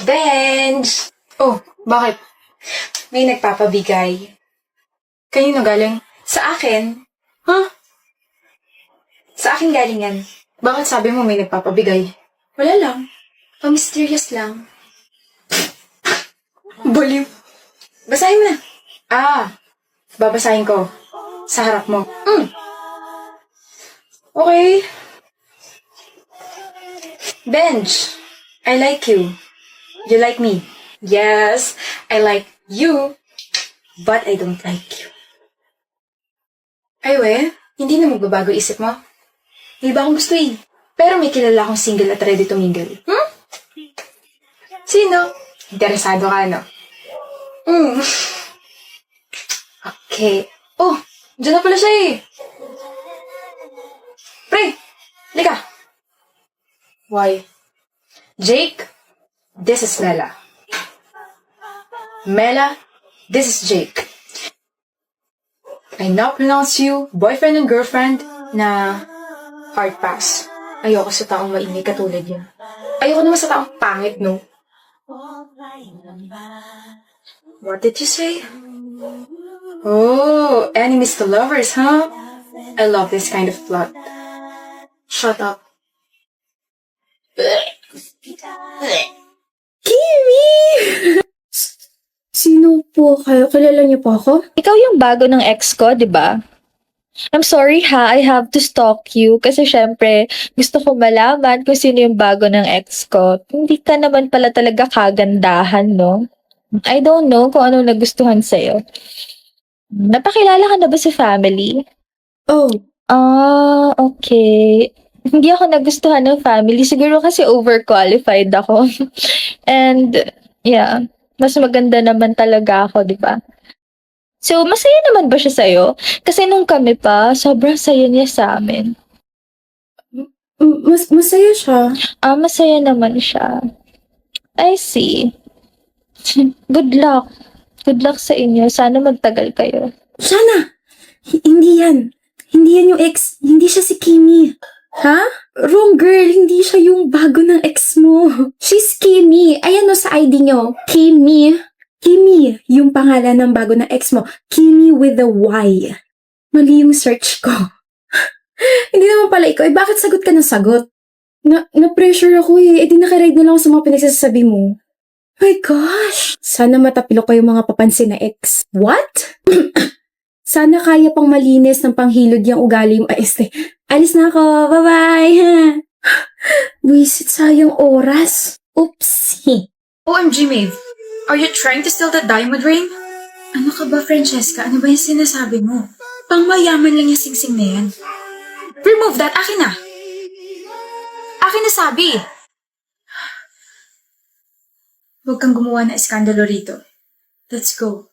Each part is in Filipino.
Benj! Oh, bakit? May nagpapabigay. Kanino galing? Sa akin? Huh? Sa akin galing yan. Bakit sabi mo may nagpapabigay? Wala lang. Mysterious lang. Baliw. Basahin mo na. Babasahin ko. Sa harap mo. Okay. Benj, I like you. You like me. Yes, I like you. But I don't like you. Ay we, hindi na magbabago isip mo. May iba akong gusto eh. Pero may kilala akong single at ready to mingle. Sino? Interesado ka, no? Okay. Oh, dyan na pala siya eh. Pre, lika. Why? Jake, This is Mela. Mela, this is Jake. I now pronounce you boyfriend and girlfriend na hard pass. Ayoko sa taong maingay katulad yun. Ayoko naman sa taong pangit, no? What did you say? Oh, enemies to lovers, huh? I love this kind of plot. Shut up. Kimi! Sino po kayo? Kilala niyo po ako? Ikaw yung bago ng ex ko, di ba? I'm sorry ha, I have to stalk you kasi syempre gusto ko malaman kung sino yung bago ng ex ko. Hindi ka naman pala talaga kagandahan, no? I don't know kung ano nagustuhan sa'yo. Napakilala ka na ba sa family? Oh, Okay. Hindi ako nagustuhan ng family. Siguro kasi overqualified ako. And, yeah. Mas maganda naman talaga ako, di ba? So, masaya naman ba siya sa'yo? Kasi nung kami pa, sobrang saya niya sa amin. masaya siya. Masaya naman siya. I see. Good luck. Good luck sa inyo. Sana magtagal kayo. Sana! Hindi yan. Hindi yan yung ex. Hindi siya si Kimi. Ha? Wrong girl. Hindi siya yung bago ng ex mo. She's Kimi. Ayan o sa ID nyo. Kimi. Kimi, yung pangalan ng bago ng ex mo. Kimi with a Y. Mali yung search ko. Hindi naman pala ikaw. Bakit sagot ka ng sagot? Na-pressure ako eh. Di nakaride na lang ako sa mga pinagsasabi mo. My gosh! Sana matapilo ko yung mga papansin na ex. What? Sana kaya pang malinis ng panghilod yung ugali mo. Alis na ako. Bye-bye! Wisit sayang oras. Oopsie. OMG, Maeve. Are you trying to steal that diamond ring? Ano ka ba, Francesca? Ano ba yung sinasabi mo? Pangmayaman lang yung singsing na yan. Remove that. Akin na. Akin na sabi. Huwag kang gumawa ng eskandalo rito. Let's go.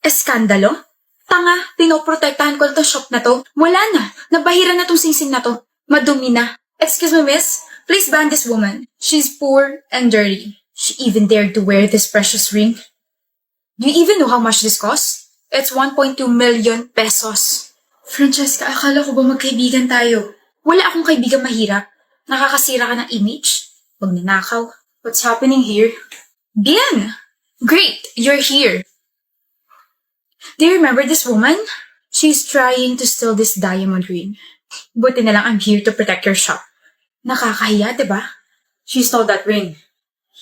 Eskandalo? Tanga, pinoprotektahan ko na shop na to. Wala na. Nabahira na tong singsing na to. Madumi na. Excuse me, miss. Please ban this woman. She's poor and dirty. She even dared to wear this precious ring. Do you even know how much this costs? It's 1.2 million pesos. Francesca, akala ko ba magkaibigan tayo? Wala akong kaibigan mahirap. Nakakasira ka ng image. Huwag nanakaw. What's happening here? Bien! Great! You're here. Do you remember this woman? She's trying to steal this diamond ring. Buti na lang I'm here to protect your shop. Nakakahiya, diba? She stole that ring.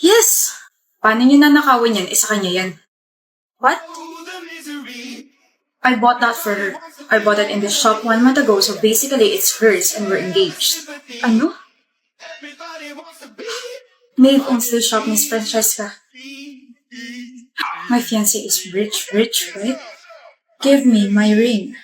Yes! Paano niyo nanakawan yan? Isa kanya yan. What? I bought that for her. I bought it in the shop 1 month ago, so basically it's hers and we're engaged. Ano? Maeve owns the shop, Miss Francesca. My fiancé is rich, right? Give me my ring.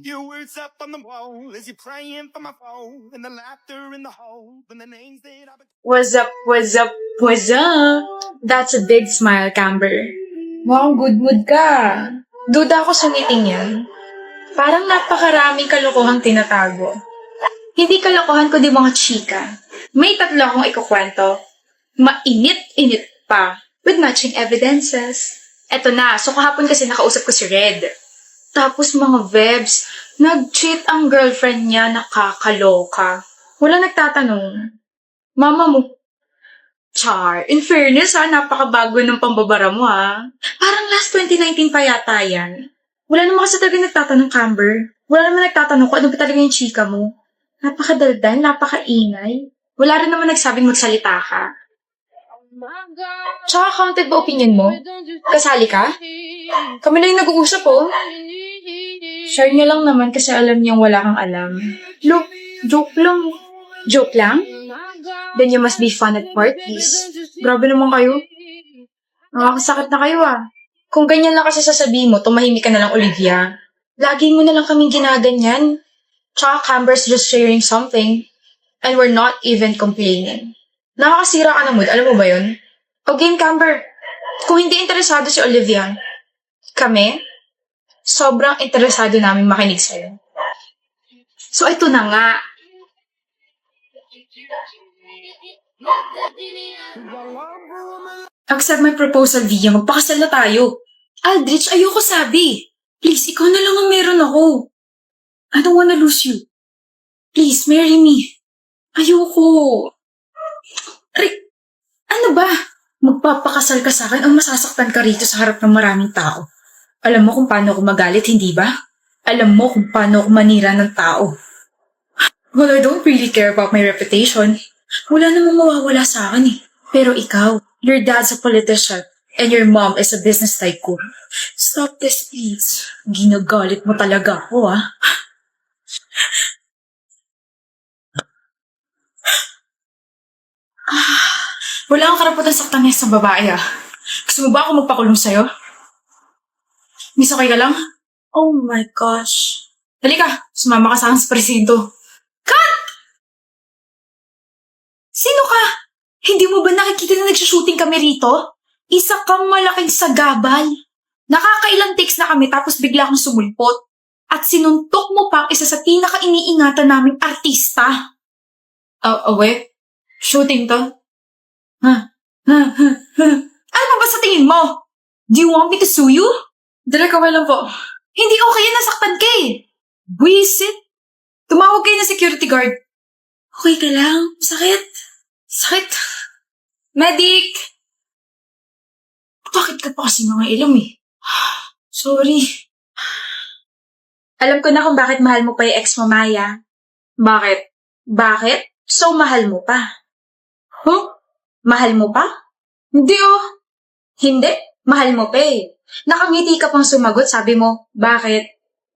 Your words up on the wall as you're praying for my phone and the laughter in the hole and the names that I've been. What's up, what's up, what's up? That's a big smile, Camber. Mukhang good mood ka. Duda ako sa ngiting yan. Parang napakaraming kalokohang tinatago. Hindi kalokohan kundi mga chika. May 3 akong ikukwento. Mainit-init pa. With matching evidences. Eto na, so kahapon kasi nakausap ko si Red. Tapos mga vebs, Nag-cheat ang girlfriend niya, nakakaloka. Wala nagtatanong. Mama mo. Char, in fairness napakabago ng pambabara mo Parang last 2019 pa yata yan. Wala naman kasi talaga nagtatanong, Camber. Wala naman nagtatanong kung ano ba talaga yung chika mo. Napakadaldal, napakaingay. Wala rin naman nagsabing magsalita ka. Tsaka counted ba opinion mo? Kasali ka? Kami na yung nag-uusap Share niya lang naman kasi alam niyang wala kang alam. Look, joke lang. Joke lang? Then you must be fun at parties. Grabe naman kayo. Nakakasakit na kayo Kung ganyan lang kasi sasabihin mo, tumahimik ka na lang, Olivia. Lagi mo na lang kaming ginaganyan. Tsaka Camber's just sharing something. And we're not even complaining. Nakakasira ka ng mood, alam mo ba yun? O game, Camber. Kung hindi interesado si Olivia, kami, sobrang interesado namin makinig sa'yo. So, ito na nga. Accept my proposal, Via. Magpakasal na tayo. Aldrich, ayoko sabi. Please, ikaw na lang ang meron ako. I don't wanna lose you. Please, marry me. Ayoko. Ano ba? Magpapakasal ka sa akin ang masasaktan ka rito sa harap ng maraming tao. Alam mo kung paano ako magalit, hindi ba? Alam mo kung paano ako manira ng tao. Well, I don't really care about my reputation. Wala namang mawawala sa akin Pero ikaw, your dad's a politician and your mom is a business tycoon. Stop this, please. Ginagalit mo talaga ako, Wala kang karapatan saktan niya sa babae, Gusto mo ba ako magpakulong sa'yo? Miss, okay ka lang? Oh my gosh. Halika, sumama ka sa akin sa presinto. Cut! Sino ka? Hindi mo ba nakikita na nagsushooting kami rito? Isa kang malaking sagabal. Nakakailang takes na kami tapos bigla kang sumulpot. At sinuntok mo pa ang isa sa pinaka-iniingatan naming artista. Wait. Shooting to? Ano ba sa tingin mo? Do you want me to sue you? Direk, okay lang po. Hindi okay yan, nasaktan ka Buisit. Tumawag kayo ng security guard. Okay ka lang? Sakit? Sakit? Medic! Bakit ka pa kasi mga ilong Sorry. Alam ko na kung bakit mahal mo pa yung ex mo, Maya. Bakit? Bakit? So mahal mo pa. Mahal mo pa? Hindi Hindi. Mahal mo pa Nakangiti ka pang sumagot, sabi mo, bakit?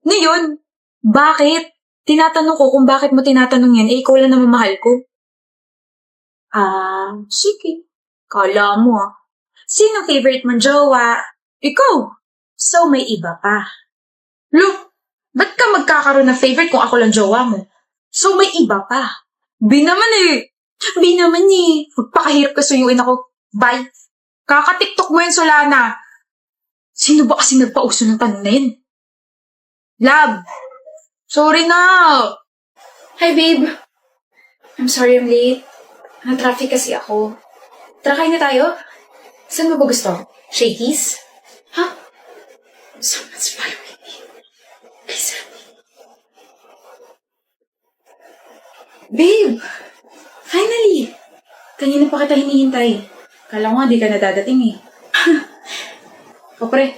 Ngayon, bakit? Tinatanong ko kung bakit mo tinatanong yan, ikaw lang naman mahal ko. Sige. Kala mo Sino favorite mong jowa? Ikaw. So may iba pa. Look, ba't ka magkakaroon ng favorite kung ako lang jowa mo? So may iba pa. Bi naman Magpakahirap ka suyuin ako. Bye. Kaka-tiktok mo yan, Solana. Sino ba kasi nagpauso ng tanong na yun? Love. Sorry na. Hi, babe. I'm sorry I'm late. Na-traffic kasi ako. Tara, kain na tayo. Saan mo ba gusto? Shakey's? Someone's following me. Please help me. Babe! Finally! Kanina pa kita hinihintay. Kala ko nga di ka nadadating Kapre,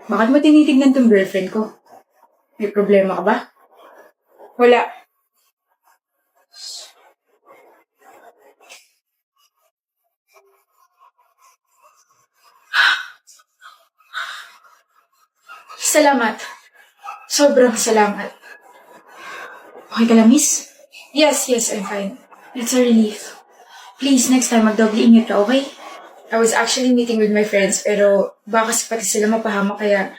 bakit mo tinitignan tong girlfriend ko? May problema ka ba? Wala. Salamat. Sobrang salamat. Okay ka lang, miss? Yes, I'm fine. It's a relief. Please, next time, magdoble ingat ka, okay? I was actually meeting with my friends, pero baka kasi pati sila mapahamak, kaya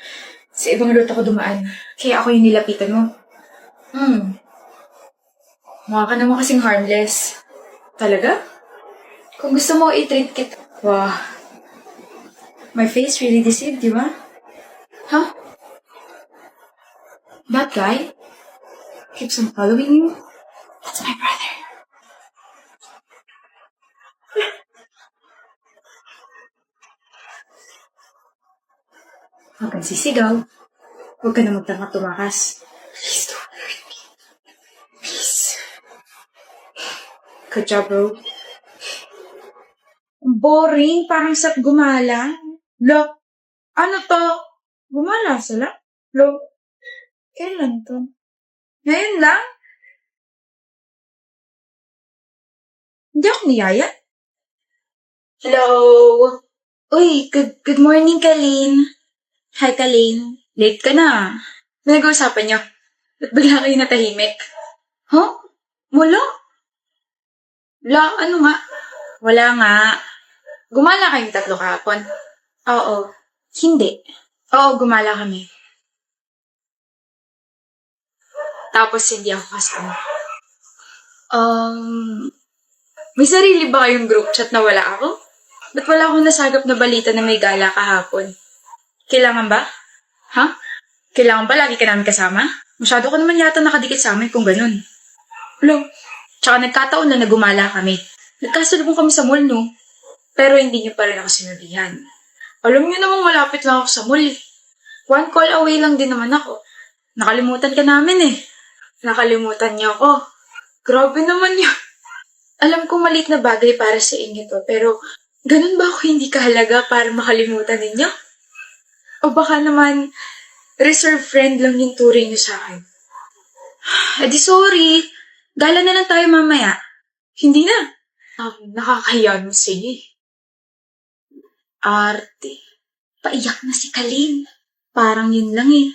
sa ibang route ako dumaan. Kaya ako yung nilapitan mo. Mukha ka naman kasing harmless. Talaga? Kung gusto mo, i-treat kita. Wow. My face really deceived, di ba? Huh? That guy keeps on following you? That's my brother. Huwag kang sisigaw. Huwag ka na magtanga tumakas. Please don't hurt me. Please. Good job, bro. Boring. Parang sap gumala. Look, ano to? Gumala sila? Look, kailan to? Ngayon lang? Hindi ako niyaya. Hello? Uy, good morning, Kalin. Hi, Kalin. Late ka na. May nag-uusapan niyo. Ba't bigla kayo natahimik? Huh? Wala? Ano nga? Wala nga. Gumala kayong tatlo kahapon? Oo. Hindi. Oo, gumala kami. Tapos hindi ako kasama. May sarili ba kayong group chat na wala ako? Ba't wala akong nasagap na balita na may gala kahapon? Kailangan ba? Ha? Kailangan ba lagi ka namin kasama? Masyado ko naman yata nakadikit sa amin kung ganun. Alam, tsaka nagkataon na nagumala kami. Nagkasalubong kami sa mall, no? Pero hindi niyo pa rin ako sinabihan. Alam niyo namang malapit lang ako sa mall. 1 call away lang din naman ako. Nakalimutan ka namin eh. Nakalimutan niyo ako. Grabe naman yun. Alam kong maliit na bagay para sa inyo to, pero ganun ba ako hindi kahalaga para makalimutan ninyo? O baka naman, reserve friend lang yung turing niyo sa akin. Di sorry. Gala na lang tayo mamaya. Hindi na. Nakakahiya mo sige. Arte. Paiyak na si Kalin. Parang yun lang eh.